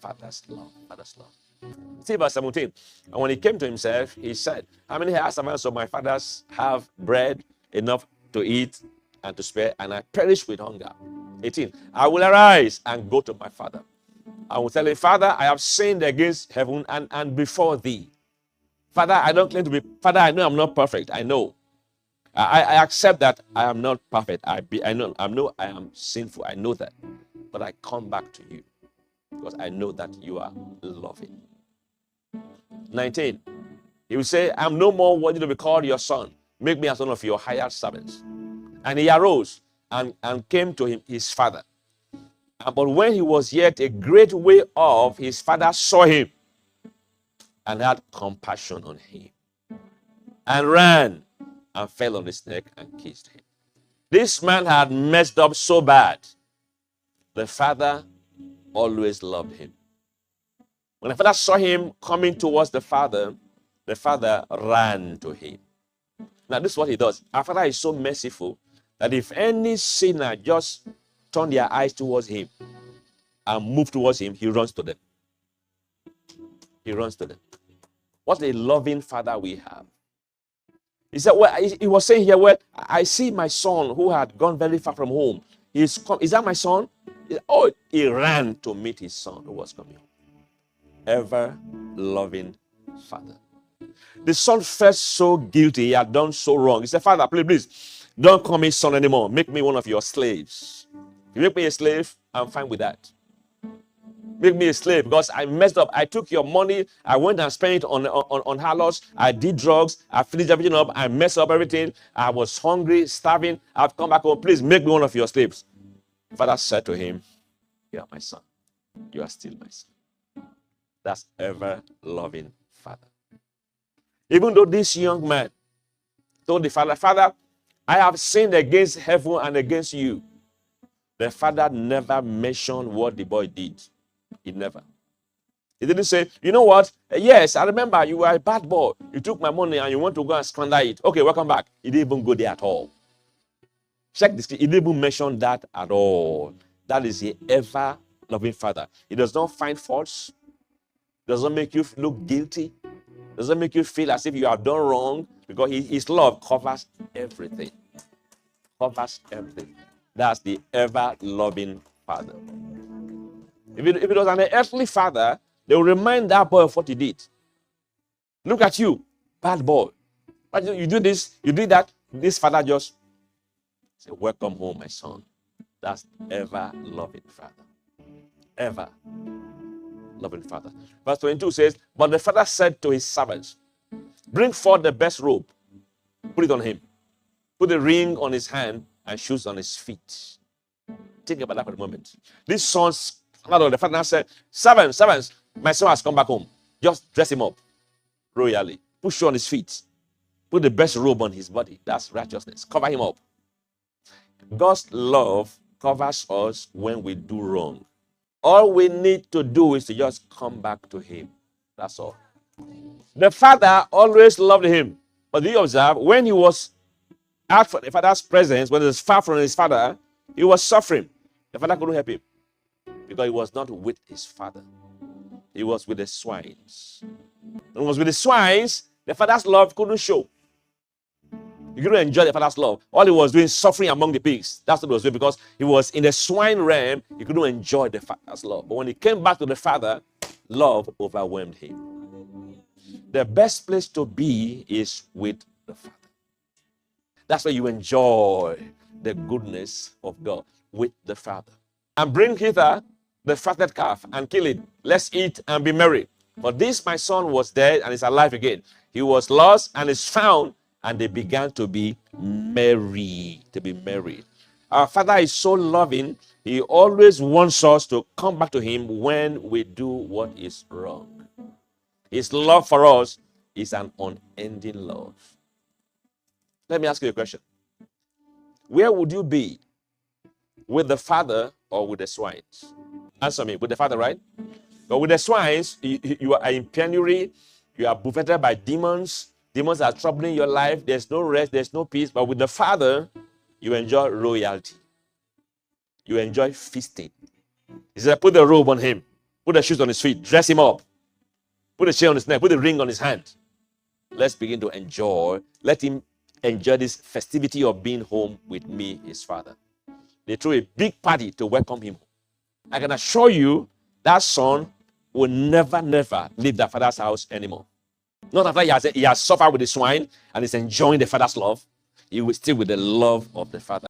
Father's love. Father's love. See verse 17. And when he came to himself, he said, how many servants of my fathers have bread enough to eat and to spare, and I perish with hunger? 18. I will arise and go to my father. I will tell him, Father, I have sinned against heaven and before thee. Father, I don't claim to be, Father, I know I'm not perfect. I know. I accept that I am not perfect. I know I am sinful. I know that. But I come back to you because I know that you are loving. 19. He will say, I'm no more worthy to be called your son. Make me as one of your hired servants. And he arose and came to him, his father. But when he was yet a great way off, his father saw him and had compassion on him and ran and fell on his neck and kissed him. This man had messed up so bad. The father always loved him. When the father saw him coming towards the father ran to him. Now, this is what he does. Our Father is so merciful that if any sinner just turn their eyes towards him and move towards him, he runs to them. He runs to them. What a loving Father we have. He said, well, he was saying here, well, I see my son who had gone very far from home. He's come. Is that my son? Oh, he ran to meet his son who was coming home. Ever loving Father. The son felt so guilty. He had done so wrong. He said, Father, please, don't call me son anymore. Make me one of your slaves. If you make me a slave, I'm fine with that. Make me a slave because I messed up. I took your money. I went and spent it on harlots. I did drugs. I finished everything up. I messed up everything. I was hungry, starving. I've come back home. Please make me one of your slaves. Father said to him, you are my son. You are still my son. That's ever-loving Father. Even though this young man told the father, Father, I have sinned against heaven and against you. The father never mentioned what the boy did. He never. He didn't say, you know what? Yes, I remember you were a bad boy. You took my money and you want to go and squander it. Okay, welcome back. He didn't even go there at all. Check this. He didn't even mention that at all. That is the ever-loving Father. He does not find faults. Does not make you look guilty. Does not make you feel as if you have done wrong. Because his love covers everything. Covers everything. That's the ever-loving Father. If it was an earthly father, they will remind that boy of what he did. Look at you, bad boy. You do this, you did that. This father just say, welcome home, my son. That's ever-loving Father. Ever-loving Father. Verse 22 says, but the father said to his servants, bring forth the best robe, put it on him. Put a ring on his hand and shoes on his feet. Think about that for a moment. This son's the father said, servants, my son has come back home. Just dress him up royally. Put shoe on his feet. Put the best robe on his body. That's righteousness. Cover him up. God's love covers us when we do wrong. All we need to do is to just come back to him. That's all. The father always loved him. But do you observe, when he was out for the father's presence, when he was far from his father, he was suffering. The father couldn't help him. Because he was not with his father. He was with the swines. When he was with the swines, the father's love couldn't show. He couldn't enjoy the father's love. All he was doing, suffering among the pigs. That's what he was doing, because he was in the swine realm. He couldn't enjoy the father's love. But when he came back to the father, love overwhelmed him. The best place to be is with the father. That's where you enjoy the goodness of God, with the father. And bring hither the fatted calf and kill it. Let's eat and be merry. For this my son was dead and is alive again. He was lost and is found. And they began to be merry. To be merry. Our Father is so loving. He always wants us to come back to him when we do what is wrong. His love for us is an unending love. Let me ask you a question. Where would you be? With the father or with the swines? Answer me. With the father, right? But with the swines, you are in penury. You are buffeted by demons. Demons are troubling your life. There's no rest. There's no peace. But with the father, you enjoy royalty. You enjoy feasting. He said, put the robe on him. put the shoes on his feet, dress him up, put a chain on his neck, put a ring on his hand. Let's begin to enjoy. Let him enjoy this festivity of being home with me, his father. They threw a big party to welcome him. I can assure you that son will never leave the father's house anymore. Not after he has suffered with the swine and is enjoying the father's love. He will still with the love of the father.